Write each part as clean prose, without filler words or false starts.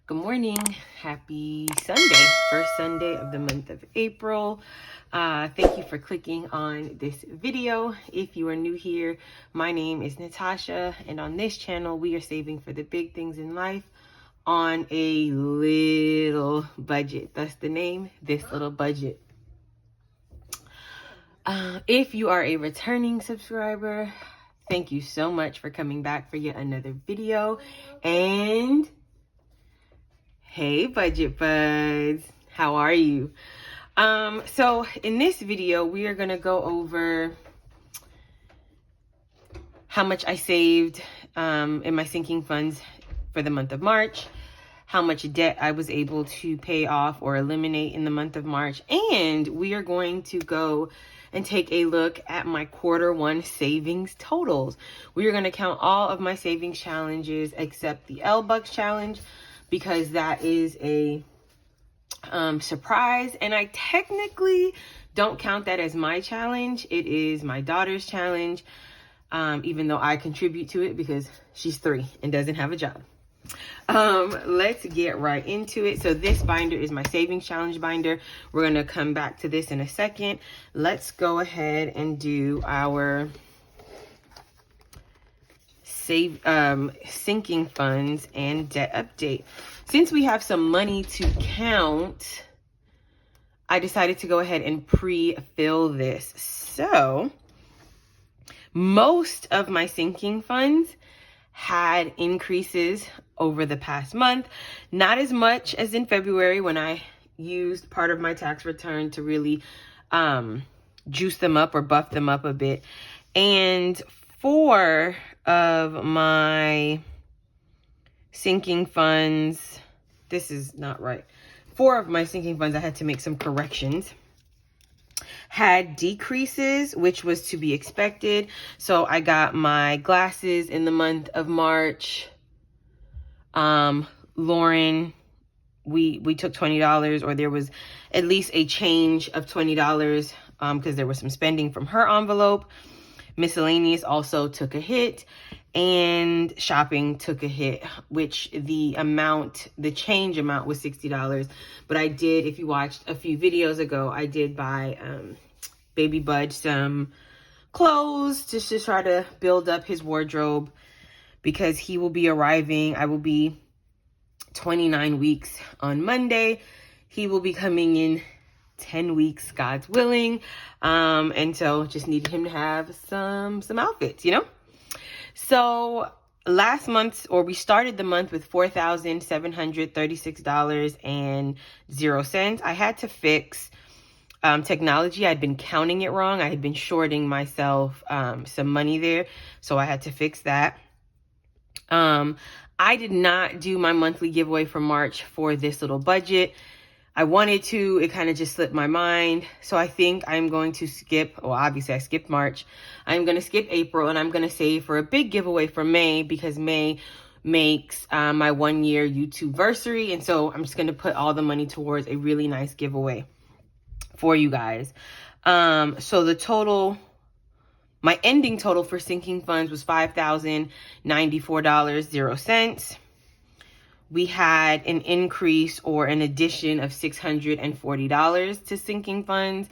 Good morning. Happy Sunday, first Sunday of the month of April. Thank you for clicking on this video. If you are new here, my name is Natasha, and on this channel, we are saving for the big things in life on a little budget. That's the name, This Little Budget. If you are a returning subscriber, thank you so much for coming back for yet another video. And hey, budget buds, how are you? So in this video, we are gonna go over how much I saved in my sinking funds for the month of March, how much debt I was able to pay off or eliminate in the month of March, and we are going to go and take a look at my quarter 1 savings totals. We are gonna count all of my savings challenges except the L-Bucks challenge, because that is a surprise, and I technically don't count that as my challenge. It is my daughter's challenge, even though I contribute to it because she's 3 and doesn't have a job. Let's get right into it. So this binder is my savings challenge binder. We're going to come back to this in a second. Let's go ahead and do our sinking funds and debt update. Since we have some money to count, I decided to go ahead and pre-fill this. So most of my sinking funds had increases over the past month, not as much as in February when I used part of my tax return to really juice them up or buff them up a bit. And 4 of my sinking funds, this is not right. 4 of my sinking funds, I had to make some corrections, had decreases, which was to be expected. So I got my glasses in the month of March. Lauren, we took $20, or there was at least a change of $20 because there was some spending from her envelope. Miscellaneous also took a hit, and shopping took a hit, which the change amount was $60. But I did, if you watched a few videos ago, I did buy Baby Bud some clothes just to try to build up his wardrobe, because he will be arriving. I will be 29 weeks on Monday. He will be coming in 10 weeks, God's willing. And so just needed him to have some outfits, you know? So last month, or we started the month with $4,736.00. I had to fix technology. I'd been counting it wrong. I had been shorting myself some money there. So I had to fix that. I did not do my monthly giveaway for March for this little budget. I wanted to, it kind of just slipped my mind. So I think I'm going to skip, well, obviously I skipped March. I'm going to skip April, and I'm going to save for a big giveaway for May, because May makes my 1-year YouTubeversary. And so I'm just going to put all the money towards a really nice giveaway for you guys. So the total, my ending total for sinking funds was $5,094.00. We had an increase, or an addition, of $640 to sinking funds,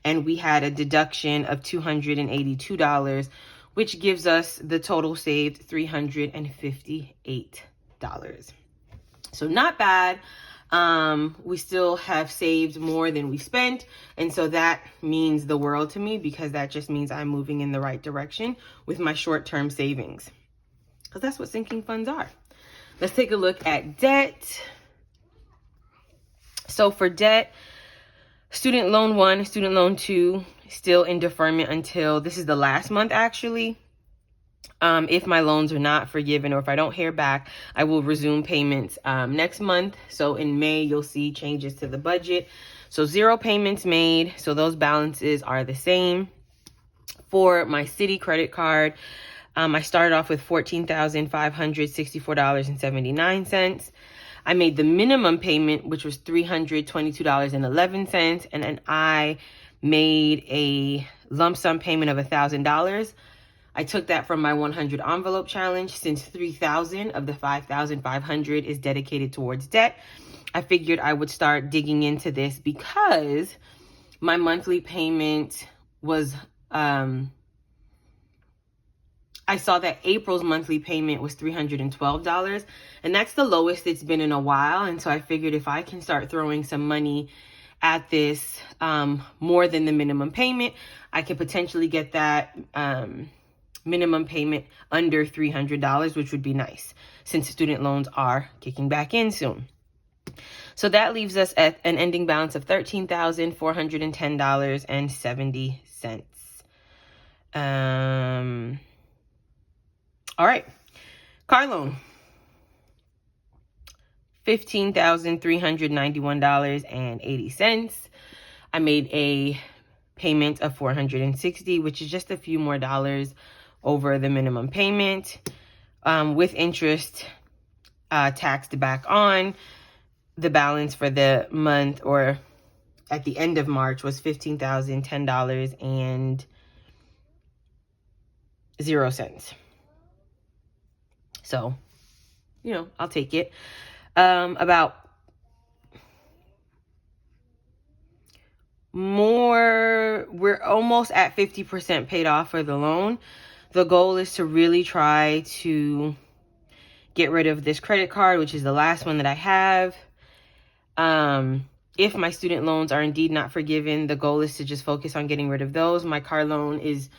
and we had a deduction of $282, which gives us the total saved $358. So not bad. We still have saved more than we spent, and so that means the world to me, because that just means I'm moving in the right direction with my short-term savings, because that's what sinking funds are. Let's take a look at debt. So for debt, student loan 1, student loan 2, still in deferment until, this is the last month actually. If my loans are not forgiven, or if I don't hear back, I will resume payments next month. So in May, you'll see changes to the budget. So 0 payments made. So those balances are the same. For my Citi credit card, I started off with $14,564.79. I made the minimum payment, which was $322.11. And then I made a lump sum payment of $1,000. I took that from my 100 envelope challenge. Since 3,000 of the 5,500 is dedicated towards debt, I figured I would start digging into this because my monthly payment was, I saw that April's monthly payment was $312, and that's the lowest it's been in a while. And so I figured if I can start throwing some money at this, more than the minimum payment, I could potentially get that minimum payment under $300, which would be nice since student loans are kicking back in soon. So that leaves us at an ending balance of $13,410.70. All right, car loan, $15,391.80. I made a payment of $460, which is just a few more dollars over the minimum payment. With interest taxed back on, the balance for the month, or at the end of March, was $15,010.00. So, you know, I'll take it. We're almost at 50% paid off for the loan. The goal is to really try to get rid of this credit card, which is the last one that I have. If my student loans are indeed not forgiven, the goal is to just focus on getting rid of those. My car loan is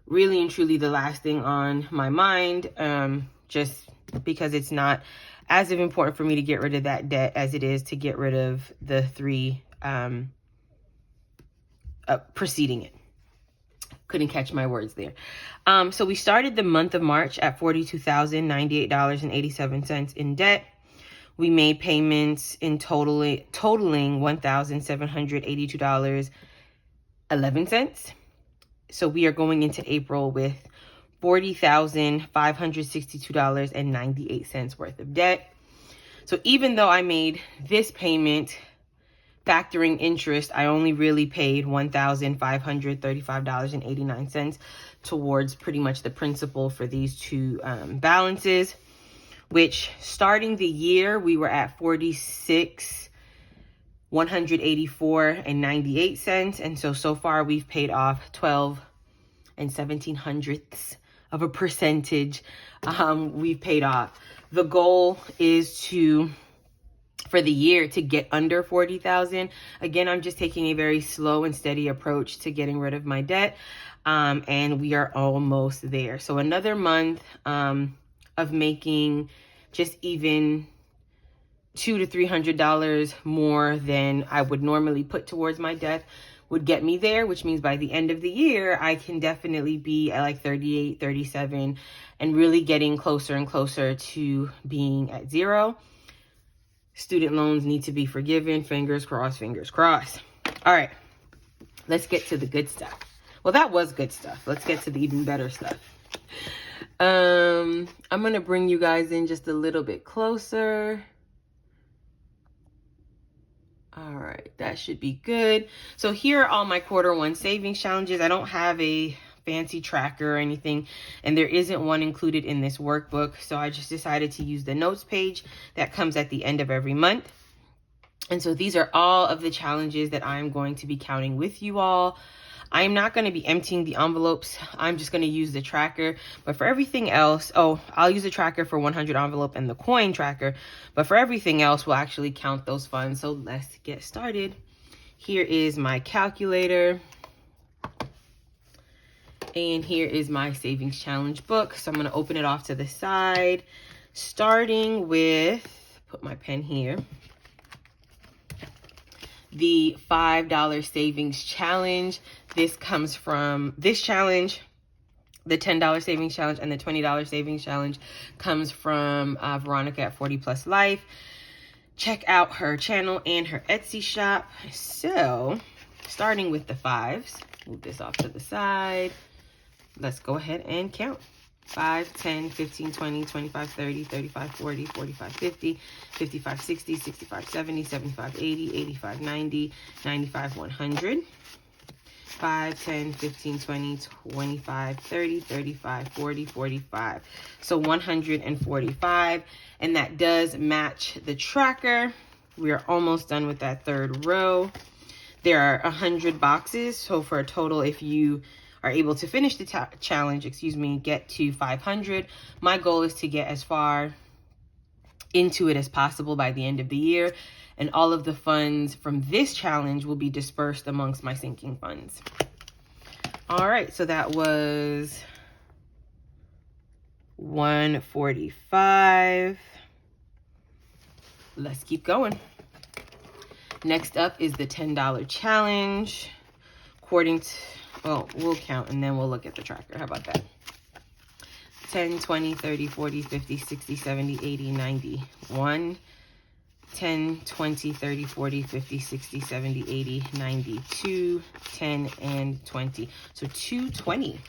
really and truly the last thing on my mind, just because it's not as important for me to get rid of that debt as it is to get rid of the three preceding it. Couldn't catch my words there. So we started the month of March at $42,098.87 in debt. We made payments in totaling $1,782.11. So we are going into April with $40,562.98 worth of debt. So even though I made this payment, factoring interest, I only really paid $1,535.89 towards pretty much the principal for these two balances, which starting the year, we were at $46,184.98. And so far we've paid off 12 17/100ths of a percentage we've paid off. The goal is for the year to get under 40,000. Again, I'm just taking a very slow and steady approach to getting rid of my debt. And we are almost there. So another month of making just even $200 to $300 more than I would normally put towards my debt would get me there, which means by the end of the year, I can definitely be at like 38, 37, and really getting closer and closer to being at zero. Student loans need to be forgiven. Fingers crossed, fingers crossed. All right, let's get to the good stuff. Well, that was good stuff. Let's get to the even better stuff. I'm going to bring you guys in just a little bit closer. All right, that should be good. So here are all my Q1 savings challenges. I don't have a fancy tracker or anything, and there isn't one included in this workbook. So I just decided to use the notes page that comes at the end of every month. And so these are all of the challenges that I'm going to be counting with you all. I'm not going to be emptying the envelopes. I'm just going to use the tracker. But for everything else, I'll use the tracker for 100 envelope and the coin tracker. But for everything else, we'll actually count those funds. So let's get started. Here is my calculator. And here is my savings challenge book. So I'm going to open it off to the side, starting with, put my pen here, the $5 savings challenge. This comes from this challenge. The $10 savings challenge and the $20 savings challenge comes from Veronica at 40 Plus Life. Check out her channel and her Etsy shop. So starting with the fives, move this off to the side. Let's go ahead and count. 5, 10, 15, 20, 25, 30, 35, 40, 45, 50, 55, 60, 65, 70, 75, 80, 85, 90, 95, 100. 5, 10, 15, 20, 25, 30, 35, 40, 45. So 145. And that does match the tracker. We are almost done with that third row. There are 100 boxes. So for a total, if you are able to finish the challenge, get to 500. My goal is to get as far into it as possible by the end of the year. And all of the funds from this challenge will be dispersed amongst my sinking funds. All right, so that was 145. Let's keep going. Next up is the $10 challenge. According to, well, we'll count and then we'll look at the tracker. How about that? 10, 20, 30, 40, 50, 60, 70, 80, 90. 1, 10, 20, 30, 40, 50, 60, 70, 80, 90. 2, 10, and 20. So 220,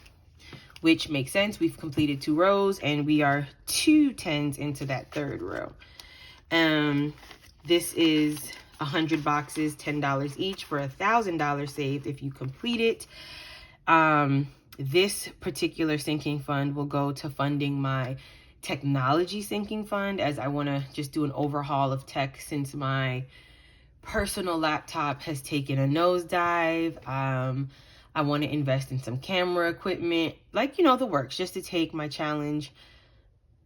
which makes sense. We've completed 2 rows and we are 2 10s into that third row. This is 100 boxes, $10 each for $1,000 saved if you complete it. This particular sinking fund will go to funding my technology sinking fund, as I want to just do an overhaul of tech since my personal laptop has taken a nosedive. I want to invest in some camera equipment, like, you know, the works, just to take my challenge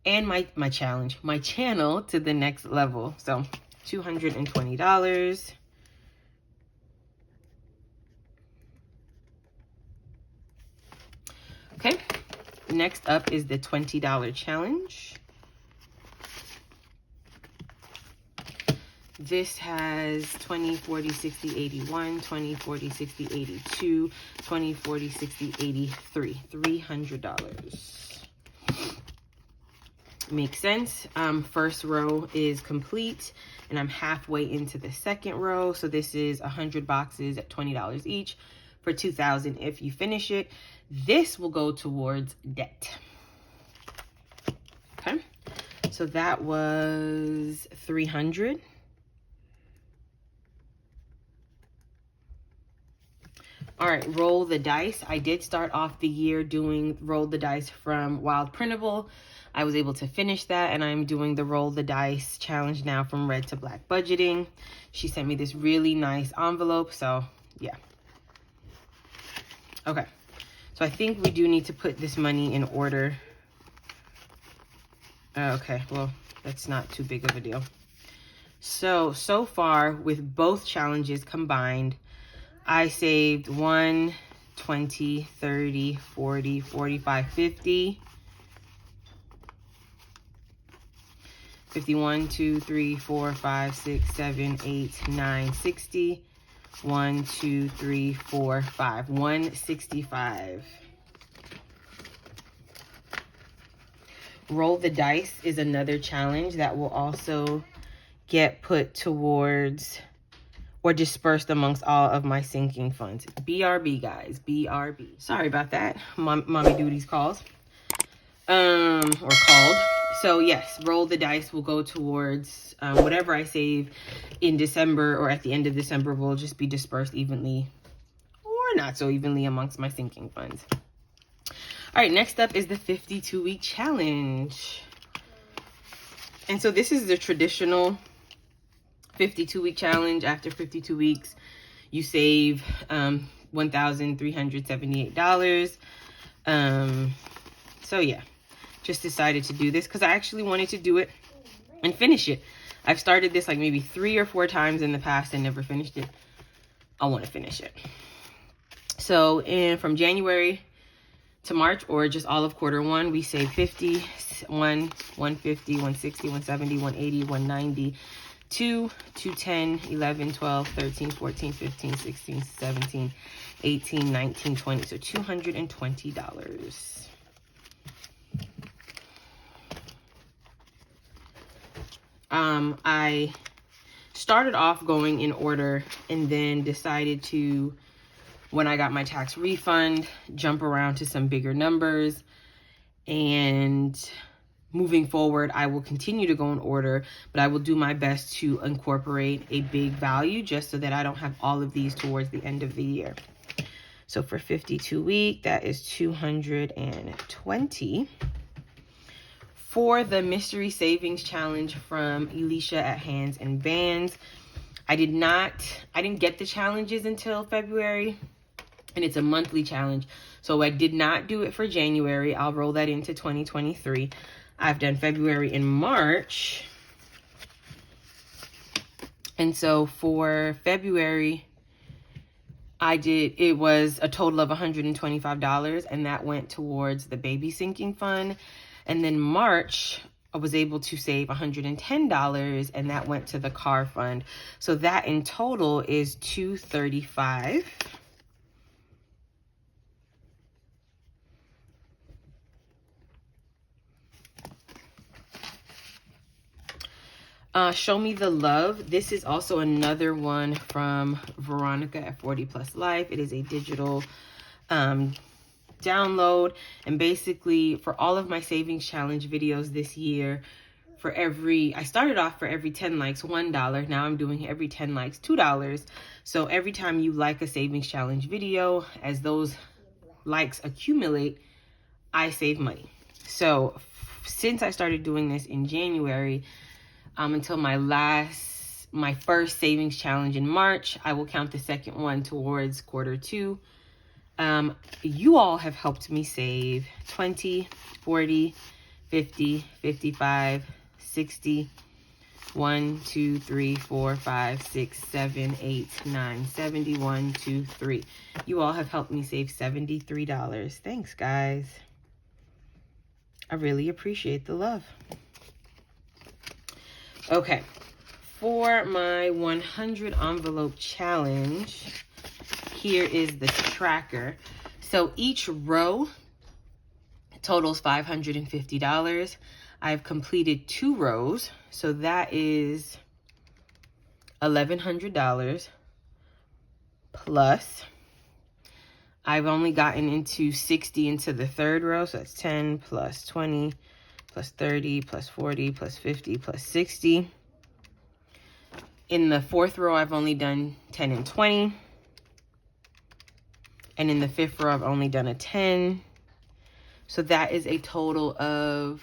and my channel to the next level. So $220. Okay, next up is the $20 challenge. This has 20, 40, 60, 81, 20, 40, 60, 82, 20, 40, 60, 83, $300. Makes sense. First row is complete and I'm halfway into the second row. So this is 100 boxes at $20 each for $2,000 if you finish it. This will go towards debt. Okay, so that was 300. All right, roll the dice. I did start off the year doing roll the dice from Wild Printable. I was able to finish that, and I'm doing the roll the dice challenge now from Red to Black Budgeting. She sent me this really nice envelope, so yeah. Okay, so I think we do need to put this money in order. Okay, well, that's not too big of a deal. So far with both challenges combined, I saved 1, 20, 30, 40, 45, 50. 51, 2, 3, 4, 5, 6, 7, 8, 9, 60. 1, 2, 3, 4, 5. 165. Roll the dice is another challenge that will also get put towards or dispersed amongst all of my sinking funds. BRB, guys, BRB. Sorry about that. Mommy duties calls. Or called. So yes, roll the dice will go towards whatever I save in December or at the end of December will just be dispersed evenly or not so evenly amongst my sinking funds. All right, next up is the 52-week challenge. And so this is the traditional 52-week challenge. After 52 weeks, you save $1,378. So yeah, just decided to do this because I actually wanted to do it and finish it. I've started this like maybe 3 or 4 times in the past and never finished it. I want to finish it. So from January to March, or just all of quarter 1, we saved 50, 150, 160, 170, 180, 190, 2, 210, 11, 12, 13, 14, 15, 16, 17, 18, 19, 20. So $220. I started off going in order and then decided to, when I got my tax refund, jump around to some bigger numbers. And moving forward, I will continue to go in order, but I will do my best to incorporate a big value just so that I don't have all of these towards the end of the year. So for 52 week, that is 220. For the mystery savings challenge from Elisha at Hands and Bands, I didn't get the challenges until February, and it's a monthly challenge. So I did not do it for January. I'll roll that into 2023. I've done February and March. And so for February, it was a total of $125, and that went towards the baby sinking fund. And then March, I was able to save $110, and that went to the car fund. So that in total is $235. Show Me the Love. This is also another one from Veronica at 40 Plus Life. It is a digital download, and basically for all of my savings challenge videos this year, I started off for every 10 likes $1. Now I'm doing every 10 likes $2. So every time you like a savings challenge video, as those likes accumulate, I save money. So since I started doing this in January, until my first savings challenge in March, I will count the second one towards Q2. You all have helped me save 20, 40, 50, 55, 60, 1, 2, 3, 4, 5, 6, 7, 8, 9, 70, 1, 2, 3. You all have helped me save $73. Thanks, guys. I really appreciate the love. Okay, for my 100 envelope challenge, here is the tracker. So each row totals $550. I've completed 2 rows, so that is $1,100 plus. I've only gotten into 60 into the 3rd row, so that's 10 plus 20 plus 30 plus 40 plus 50 plus 60. In the 4th row, I've only done 10 and 20. And in the 5th row, I've only done a 10. So that is a total of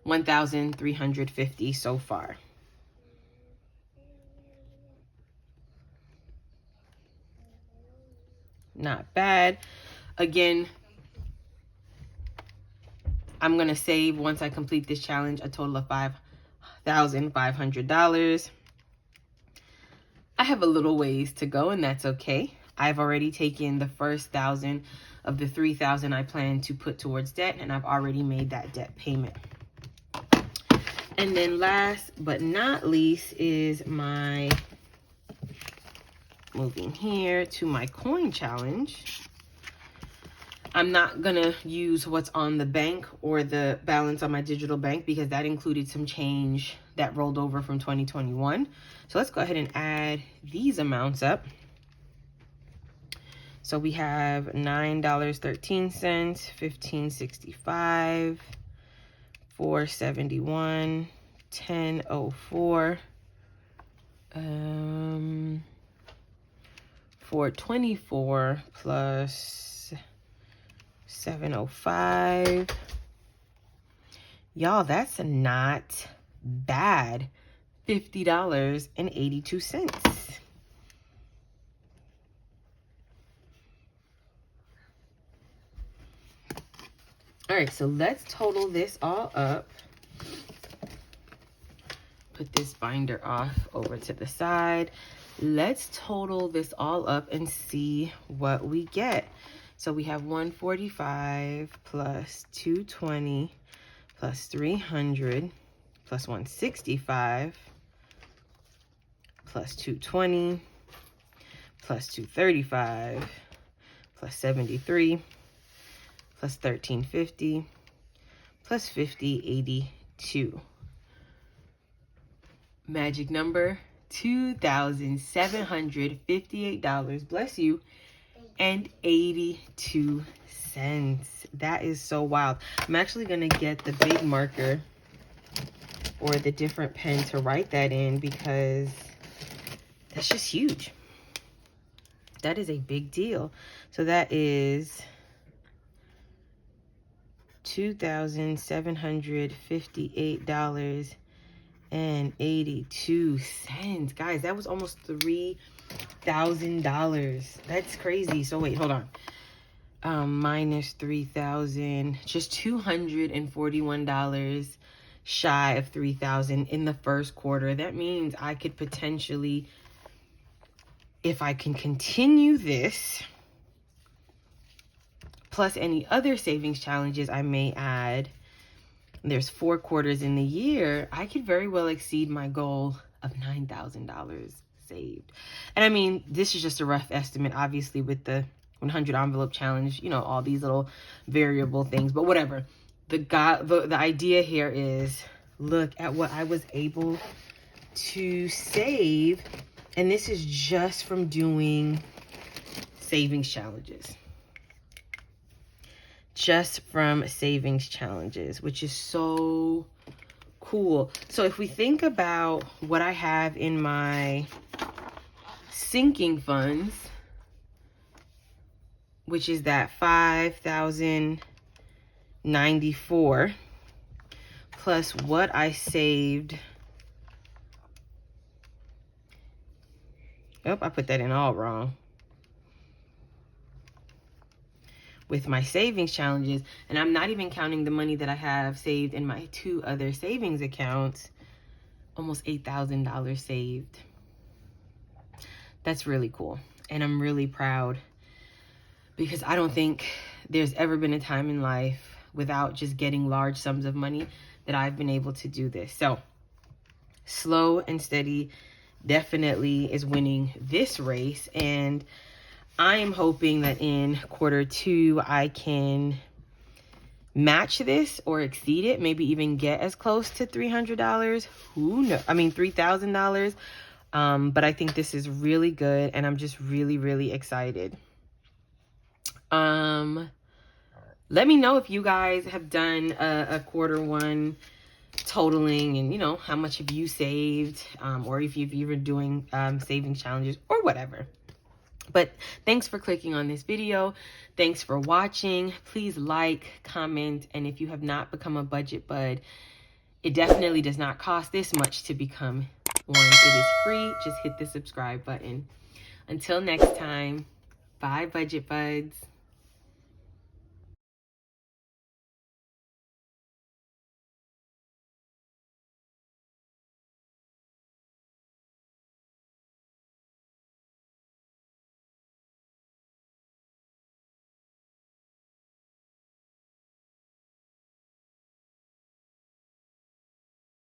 1,350 so far. Not bad. Again, I'm going to save, once I complete this challenge, a total of $5,500. I have a little ways to go, and that's okay. I've already taken the first 1,000 of the 3,000 I plan to put towards debt, and I've already made that debt payment. And then last but not least is moving here to my coin challenge. I'm not going to use what's on the bank or the balance on my digital bank because that included some change that rolled over from 2021. So let's go ahead and add these amounts up. So we have $9.13, $15.65, $4.71, $10.04, $4.24 plus $7.05. Y'all, that's not bad. $50.82. All right, so let's total this all up. Put this binder off over to the side. Let's total this all up and see what we get. So we have 145 plus 220 plus 300 plus 165 plus 220 plus 235 plus 73 plus 1350 plus 5082. Magic number $2,758. Bless you. And 82 cents. That is so wild. I'm actually going to get the big marker or the different pen to write that in because that's just huge. That is a big deal. So that is $2,758.82. Guys, that was almost $3,000. That's crazy. So wait, hold on. Minus 3,000, just $241 shy of 3,000 in the first quarter. That means I could potentially, if I can continue this, plus any other savings challenges I may add, there's 4 quarters in the year, I could very well exceed my goal of $9,000 saved. And I mean, this is just a rough estimate, obviously, with the 100 envelope challenge, you know, all these little variable things, but whatever. The idea here is, look at what I was able to save. And this is just from doing savings challenges. Just from savings challenges, which is so cool. So if we think about what I have in my sinking funds, which is that $5,094 plus what I saved. Oh, I put that in all wrong. With my savings challenges, and I'm not even counting the money that I have saved in my 2 other savings accounts, almost $8,000 saved. That's really cool. And I'm really proud, because I don't think there's ever been a time in life without just getting large sums of money that I've been able to do this. So slow and steady definitely is winning this race. And I am hoping that in quarter 2, I can match this or exceed it, maybe even get as close to $300. Who knows? I mean, $3,000. But I think this is really good, and I'm just really, really excited. Let me know if you guys have done a quarter 1 totaling, and you know, how much have you saved, or if you've even doing savings challenges or whatever. But thanks for clicking on this video. Thanks for watching. Please like, comment, and if you have not become a budget bud, it definitely does not cost this much to become one. It is free. Just hit the subscribe button. Until next time, bye, budget buds.